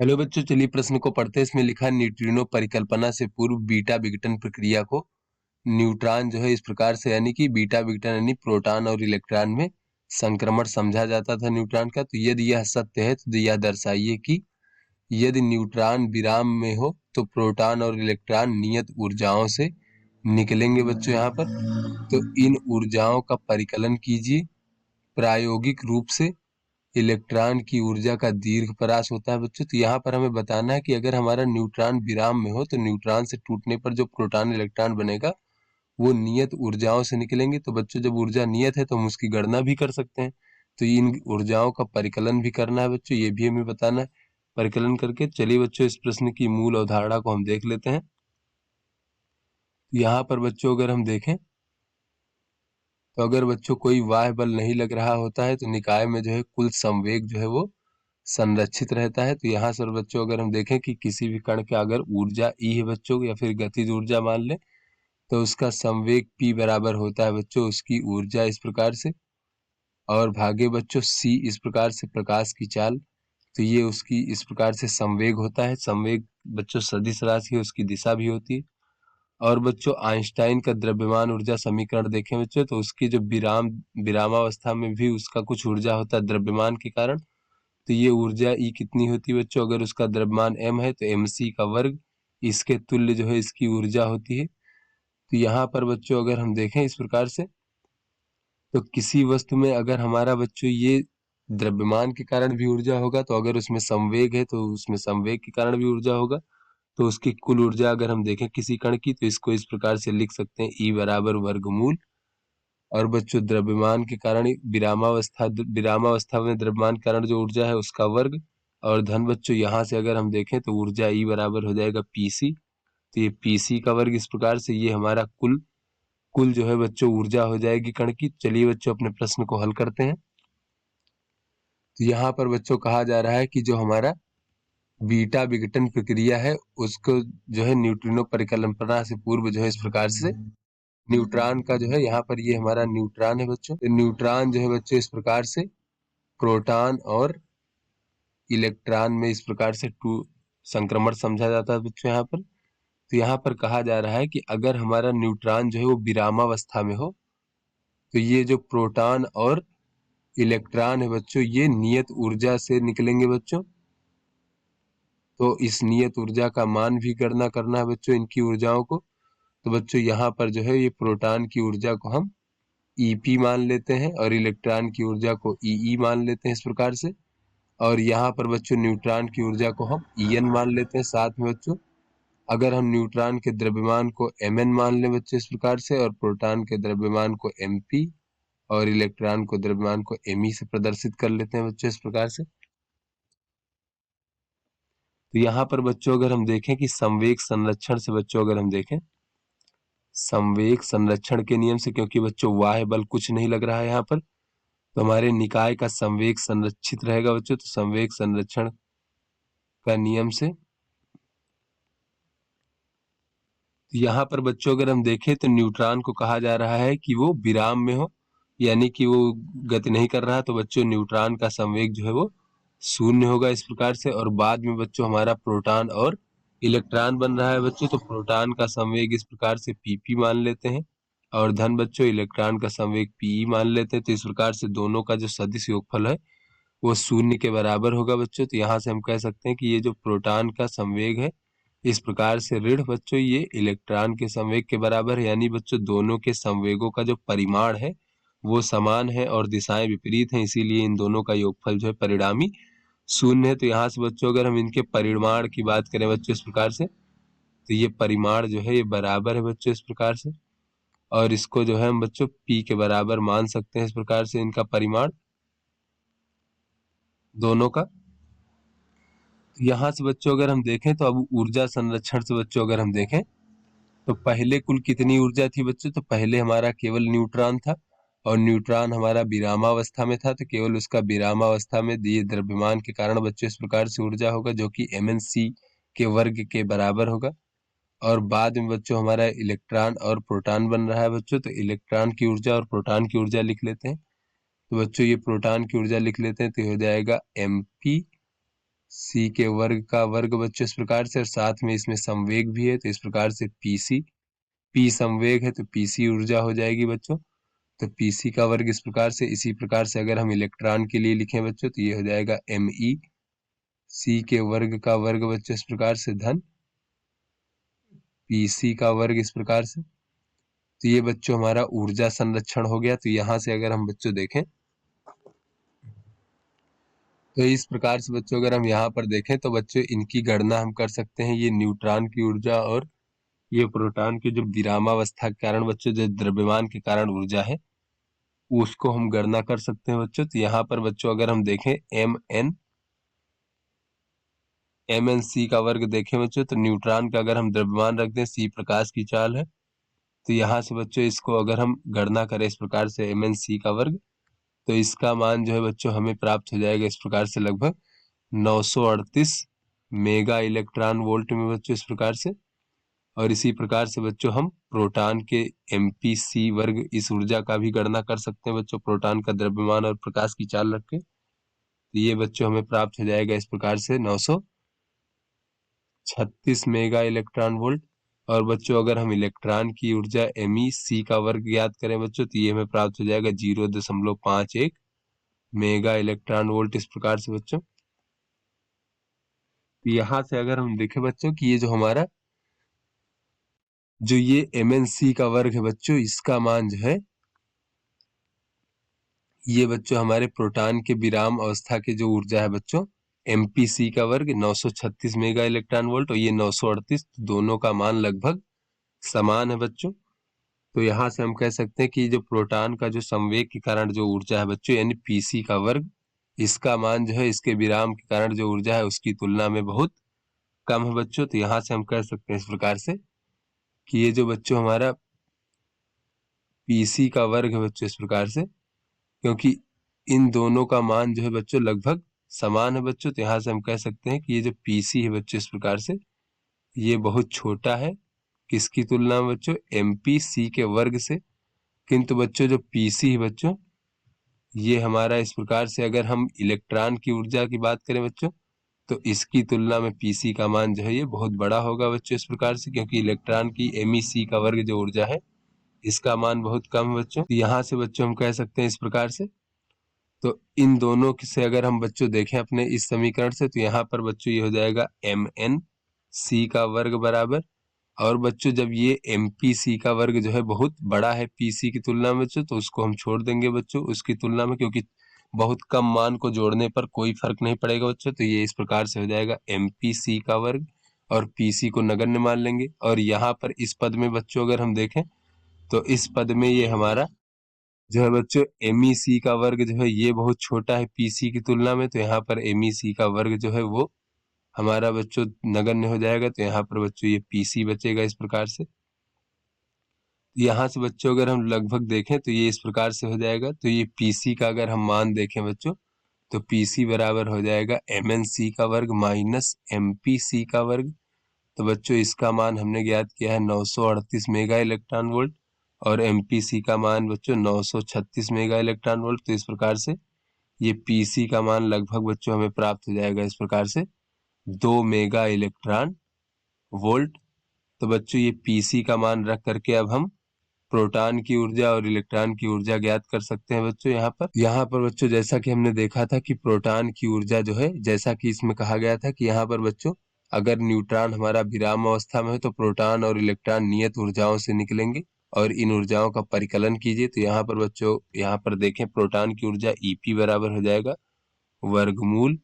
Hello बच्चों, चलिए प्रश्न को पढ़ते हैं। इसमें लिखा है न्यूट्रिनो परिकल्पना से पूर्व बीटा विघटन प्रक्रिया को न्यूट्रॉन जो है इस प्रकार से, यानी कि बीटा विघटन यानी प्रोटॉन और इलेक्ट्रॉन में संक्रमण समझा जाता था न्यूट्रॉन का। तो यदि यह सत्य है तो यह दर्शाइए कि यदि न्यूट्रॉन विराम में हो तो प्रोटॉन और इलेक्ट्रॉन नियत ऊर्जाओं से निकलेंगे। बच्चों यहाँ पर तो इन ऊर्जाओं का परिकलन कीजिए। प्रायोगिक रूप से इलेक्ट्रॉन की ऊर्जा का दीर्घ परास होता है बच्चों। तो यहाँ पर हमें बताना है कि अगर हमारा न्यूट्रॉन विराम में हो तो न्यूट्रॉन से टूटने पर जो प्रोटॉन इलेक्ट्रॉन बनेगा वो नियत ऊर्जाओं से निकलेंगे। तो बच्चों जब ऊर्जा नियत है तो हम उसकी गणना भी कर सकते हैं। तो इन ऊर्जाओं का परिकलन भी करना है बच्चों, ये भी हमें बताना है। परिकलन करके चलिए बच्चों इस प्रश्न की मूल अवधारणा को हम देख लेते हैं। यहाँ पर बच्चों अगर हम देखें तो अगर बच्चों कोई बाह्य बल नहीं लग रहा होता है तो निकाय में जो है कुल संवेग जो है वो संरक्षित रहता है। तो यहाँ से बच्चों अगर हम देखें कि किसी भी कण के अगर ऊर्जा ई है बच्चों या फिर गतिज ऊर्जा मान लें तो उसका संवेग p बराबर होता है बच्चों उसकी ऊर्जा इस प्रकार से, और भागे बच्चों c इस प्रकार से प्रकाश की चाल। तो ये उसकी इस प्रकार से संवेग होता है। संवेग बच्चों सदिश राशि है, उसकी दिशा भी होती है। और बच्चों आइंस्टाइन का द्रव्यमान ऊर्जा समीकरण देखें बच्चों तो उसकी जो विरामावस्था में भी उसका कुछ ऊर्जा होता है द्रव्यमान के कारण। तो ये ऊर्जा ई कितनी होती है बच्चों, अगर उसका द्रव्यमान m है तो mc का वर्ग इसके तुल्य जो है इसकी ऊर्जा होती है। तो यहाँ पर बच्चों अगर हम देखें इस प्रकार से तो किसी वस्तु में अगर हमारा बच्चों ये द्रव्यमान के कारण भी ऊर्जा होगा तो अगर उसमें संवेग है तो उसमें संवेग के कारण भी ऊर्जा होगा। तो उसकी कुल ऊर्जा अगर हम देखें किसी कण की तो इसको इस प्रकार से लिख सकते हैं ई बराबर वर्गमूल। और बच्चों द्रव्यमान के कारण विरामावस्था में द्रव्यमान के कारण जो ऊर्जा है उसका वर्ग, और धन बच्चों यहाँ से अगर हम देखें तो ऊर्जा ई बराबर हो जाएगा पीसी। तो ये पीसी का वर्ग इस प्रकार से ये हमारा कुल कुल जो है बच्चों ऊर्जा हो जाएगी कण की। चलिए बच्चों अपने प्रश्न को हल करते हैं। तो यहाँ पर बच्चों कहा जा रहा है कि जो हमारा बीटा विघटन प्रक्रिया है उसको जो है न्यूट्रिनो परिकल्पना से पूर्व जो है इस प्रकार से न्यूट्रॉन का जो है यहाँ पर ये हमारा न्यूट्रॉन है बच्चों। तो न्यूट्रॉन जो है बच्चों इस प्रकार से प्रोटॉन और इलेक्ट्रॉन में इस प्रकार से संक्रमण समझा जाता है बच्चों यहाँ पर। तो यहाँ पर कहा जा रहा है कि अगर हमारा न्यूट्रॉन जो है वो विरामावस्था में हो तो ये जो प्रोटॉन और इलेक्ट्रॉन है बच्चों ये नियत ऊर्जा से निकलेंगे बच्चों। तो इस नियत ऊर्जा का मान भी गणना करना है बच्चों इनकी ऊर्जाओं को। तो बच्चों यहाँ पर जो है ये प्रोटॉन की ऊर्जा को हम ईपी मान लेते हैं और इलेक्ट्रॉन की ऊर्जा को ई मान लेते हैं इस प्रकार से। और यहाँ पर बच्चों न्यूट्रॉन की ऊर्जा को हम En मान लेते हैं साथ में बच्चों। अगर हम न्यूट्रॉन के द्रव्यमान को Mn मान लें बच्चों इस प्रकार से, और प्रोटॉन के द्रव्यमान को Mp और इलेक्ट्रॉन को द्रव्यमान को Me से प्रदर्शित कर लेते हैं बच्चों इस प्रकार से। तो यहाँ पर बच्चों अगर हम देखें कि संवेग संरक्षण से बच्चों अगर हम देखें संवेग संरक्षण के नियम से, क्योंकि बच्चों बाह्य बल कुछ नहीं लग रहा है यहाँ पर तो हमारे निकाय का संवेग संरक्षित रहेगा बच्चों। तो संवेग संरक्षण का नियम से यहाँ पर बच्चों अगर हम देखें तो न्यूट्रॉन को कहा जा रहा है कि वो विराम में हो, यानी कि वो गति नहीं कर रहा। तो बच्चों न्यूट्रॉन का संवेग जो है वो शून्य होगा इस प्रकार से। और बाद में बच्चों हमारा प्रोटॉन और इलेक्ट्रॉन बन रहा है बच्चों, तो प्रोटॉन का संवेग इस प्रकार से पीपी मान लेते हैं और धन बच्चों इलेक्ट्रॉन का संवेग पीई मान लेते हैं। तो इस प्रकार से दोनों का जो सदिश योगफल है वो शून्य के बराबर होगा बच्चों। तो यहाँ से हम कह सकते हैं कि ये जो प्रोटॉन का संवेग है इस प्रकार से ऋण बच्चों ये इलेक्ट्रॉन के संवेग के बराबर है, यानी बच्चों दोनों के संवेगों का जो परिमाण है वो समान है और दिशाएं विपरीत हैं, इसीलिए इन दोनों का योगफल जो है परिणामी शून्य है। तो यहाँ से बच्चों अगर हम इनके परिमाण की बात करें बच्चों इस प्रकार से तो ये परिमाण जो है ये बराबर है बच्चों इस प्रकार से, और इसको जो है हम बच्चों p के बराबर मान सकते हैं इस प्रकार से इनका परिमाण दोनों का। यहाँ से बच्चों अगर हम देखें तो अब ऊर्जा संरक्षण से बच्चों अगर हम देखें तो पहले कुल कितनी ऊर्जा थी बच्चों, तो पहले हमारा केवल न्यूट्रॉन था और न्यूट्रॉन हमारा विरामावस्था में था। तो केवल उसका विरामावस्था में दिए द्रव्यमान के कारण बच्चों इस प्रकार से ऊर्जा होगा जो कि mnc के वर्ग के बराबर होगा। और बाद में बच्चों हमारा इलेक्ट्रॉन और प्रोटॉन बन रहा है बच्चों, तो इलेक्ट्रॉन की ऊर्जा और प्रोटॉन की ऊर्जा लिख लेते हैं। तो बच्चों ये प्रोटॉन की ऊर्जा लिख लेते हैं तो हो जाएगा mp सी के वर्ग का वर्ग बच्चों इस प्रकार से, और साथ में इसमें संवेग भी है तो इस प्रकार से पीसी, पी संवेग है तो पीसी ऊर्जा हो जाएगी बच्चों। तो पीसी का वर्ग इस प्रकार से। इसी प्रकार से अगर हम इलेक्ट्रॉन के लिए लिखें बच्चों तो ये हो जाएगा एमई सी के वर्ग का वर्ग बच्चों इस प्रकार से धन पीसी का वर्ग इस प्रकार से। तो ये बच्चों हमारा ऊर्जा संरक्षण हो गया। तो यहाँ से अगर हम बच्चों देखें तो इस प्रकार से बच्चों अगर हम यहाँ पर देखें तो बच्चों इनकी गणना हम कर सकते हैं। ये न्यूट्रॉन की ऊर्जा और ये प्रोटॉन के जो विरामावस्था के कारण बच्चों जो द्रव्यमान के कारण ऊर्जा है उसको हम गणना कर सकते हैं बच्चों। तो यहाँ पर बच्चों अगर हम देखें एम एन सी का वर्ग देखें बच्चों तो न्यूट्रॉन का अगर हम द्रव्यमान रख दें, सी प्रकाश की चाल है, तो यहाँ से बच्चों इसको अगर हम गणना करें इस प्रकार से एम एन सी का वर्ग, तो इसका मान जो है बच्चों हमें प्राप्त हो जाएगा इस प्रकार से लगभग 938 मेगा इलेक्ट्रॉन वोल्ट में बच्चों इस प्रकार से। और इसी प्रकार से बच्चों हम प्रोटॉन के एमपीसी वर्ग इस ऊर्जा का भी गणना कर सकते हैं बच्चों, प्रोटॉन का द्रव्यमान और प्रकाश की चाल रख के। तो ये बच्चों हमें प्राप्त हो जाएगा इस प्रकार से 936 मेगा इलेक्ट्रॉन वोल्ट। और बच्चों अगर हम इलेक्ट्रॉन की ऊर्जा एमई सी का वर्ग ज्ञात करें बच्चों तो ये हमें प्राप्त हो जाएगा 0.51 मेगा इलेक्ट्रॉन वोल्ट इस प्रकार से बच्चों। यहाँ से अगर हम देखें बच्चों कि ये जो हमारा जो ये एमएनसी का वर्ग है बच्चों, इसका मान जो है ये बच्चों हमारे प्रोटॉन के विराम अवस्था के जो ऊर्जा है बच्चों एमपीसी का वर्ग 936 मेगा इलेक्ट्रॉन वोल्ट और ये 938, दोनों का मान लगभग समान है बच्चों। तो यहाँ से हम कह सकते हैं कि जो प्रोटॉन का जो संवेग के कारण जो ऊर्जा है बच्चों यानी पीसी का वर्ग, इसका मान जो है इसके विराम के कारण जो ऊर्जा है उसकी तुलना में बहुत कम है बच्चों। तो यहाँ से हम कह सकते हैं इस प्रकार से कि ये जो बच्चों हमारा पीसी का वर्ग है बच्चों इस प्रकार से, क्योंकि इन दोनों का मान जो है बच्चों लगभग समान है बच्चों, तो यहाँ से हम कह सकते हैं कि ये जो पीसी है बच्चों इस प्रकार से ये बहुत छोटा है किसकी तुलना में बच्चों, एमपीसी के वर्ग से। किंतु बच्चों जो पीसी है बच्चों ये हमारा इस प्रकार से अगर हम इलेक्ट्रॉन की ऊर्जा की बात करें बच्चों तो इसकी तुलना में पीसी का मान जो है ये बहुत बड़ा होगा बच्चों इस प्रकार से, क्योंकि इलेक्ट्रॉन की एमईसी का वर्ग जो ऊर्जा है इसका मान बहुत कम है बच्चों। तो यहाँ से बच्चों हम कह सकते हैं इस प्रकार से। तो इन दोनों से अगर हम बच्चों देखें अपने इस समीकरण से तो यहाँ पर बच्चों ये हो जाएगा एम एन सी का वर्ग बराबर, और बच्चों जब ये एम पी सी का वर्ग जो है बहुत बड़ा है पीसी की तुलना में बच्चों तो उसको हम छोड़ देंगे बच्चों उसकी तुलना में, क्योंकि बहुत कम मान को जोड़ने पर कोई फर्क नहीं पड़ेगा बच्चों। तो ये इस प्रकार से हो जाएगा एम पी सी का वर्ग और पीसी को नगण्य मान लेंगे। और यहाँ पर इस पद में बच्चों अगर हम देखें तो इस पद में ये हमारा जो है बच्चों एमईसी का वर्ग जो है ये बहुत छोटा है पीसी की तुलना में, तो यहाँ पर एमईसी का वर्ग जो है वो हमारा बच्चों नगण्य हो जाएगा। तो यहाँ पर बच्चों ये पीसी बचेगा इस प्रकार से। यहाँ से बच्चों अगर हम लगभग देखें तो ये इस प्रकार से हो जाएगा। तो ये पीसी का अगर हम मान देखें बच्चों तो पीसी बराबर हो जाएगा एमएनसी का वर्ग माइनस एमपीसी का वर्ग। तो बच्चों इसका मान हमने ज्ञात किया है 938 मेगा इलेक्ट्रॉन वोल्ट और एमपीसी का मान बच्चों 936 मेगा इलेक्ट्रॉन वोल्ट। तो इस प्रकार से ये पीसी का मान लगभग बच्चों हमें प्राप्त हो जाएगा इस प्रकार से 2 मेगा इलेक्ट्रॉन वोल्ट। तो बच्चों ये पीसी का मान रख करके अब हम प्रोटॉन की ऊर्जा और इलेक्ट्रॉन की ऊर्जा ज्ञात कर सकते हैं बच्चों। यहाँ पर बच्चों जैसा कि हमने देखा था कि प्रोटॉन की ऊर्जा जो है जैसा कि इसमें कहा गया था कि यहाँ पर बच्चों अगर न्यूट्रॉन हमारा विराम अवस्था में है तो प्रोटॉन और इलेक्ट्रॉन नियत ऊर्जाओं से निकलेंगे और इन ऊर्जाओं का परिकलन कीजिए। तो यहाँ पर बच्चों यहाँ पर देखें प्रोटॉन की ऊर्जा ईपी बराबर हो जाएगा वर्गमूल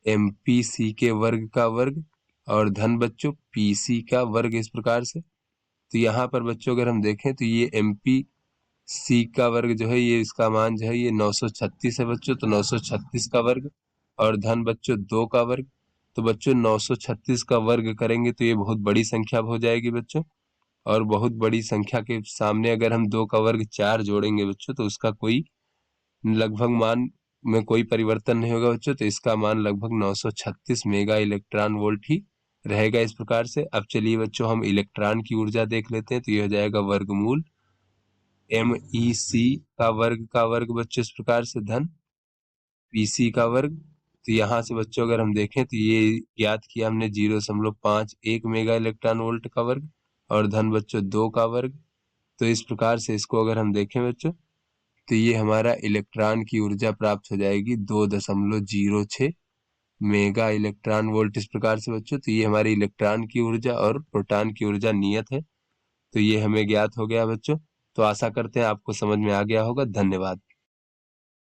एमपीसी के वर्ग का वर्ग और धन बच्चों पीसी का वर्ग इस प्रकार से। तो यहाँ पर बच्चों अगर हम देखें तो ये एमपी सी का वर्ग जो है ये इसका मान जो है ये 936 है बच्चों, तो 936 का वर्ग और धन बच्चों 2 का वर्ग। तो बच्चों 936 का वर्ग करेंगे तो ये बहुत बड़ी संख्या हो जाएगी बच्चों, और बहुत बड़ी संख्या के सामने अगर हम 2 का वर्ग 4 जोड़ेंगे बच्चों तो उसका कोई लगभग मान में कोई परिवर्तन नहीं होगा बच्चों। तो इसका मान लगभग 936 मेगा इलेक्ट्रॉन वोल्ट ही रहेगा इस प्रकार से। अब चलिए बच्चों हम इलेक्ट्रॉन की ऊर्जा देख लेते हैं। तो ये हो जाएगा वर्गमूल एम ई सी का वर्ग बच्चों इस प्रकार से धन पीसी का वर्ग तो यहाँ से बच्चों अगर हम देखें तो ये ज्ञात किया हमने 0.51 मेगा इलेक्ट्रॉन वोल्ट का वर्ग और धन बच्चों 2 का वर्ग। तो इस प्रकार से इसको अगर हम देखें बच्चों तो ये हमारा इलेक्ट्रॉन की ऊर्जा प्राप्त हो जाएगी 2.06 मेगा इलेक्ट्रॉन वोल्ट। इस प्रकार से बच्चों तो ये हमारी इलेक्ट्रॉन की ऊर्जा और प्रोटॉन की ऊर्जा नियत है। तो ये हमें ज्ञात हो गया बच्चों। तो आशा करते हैं आपको समझ में आ गया होगा। धन्यवाद।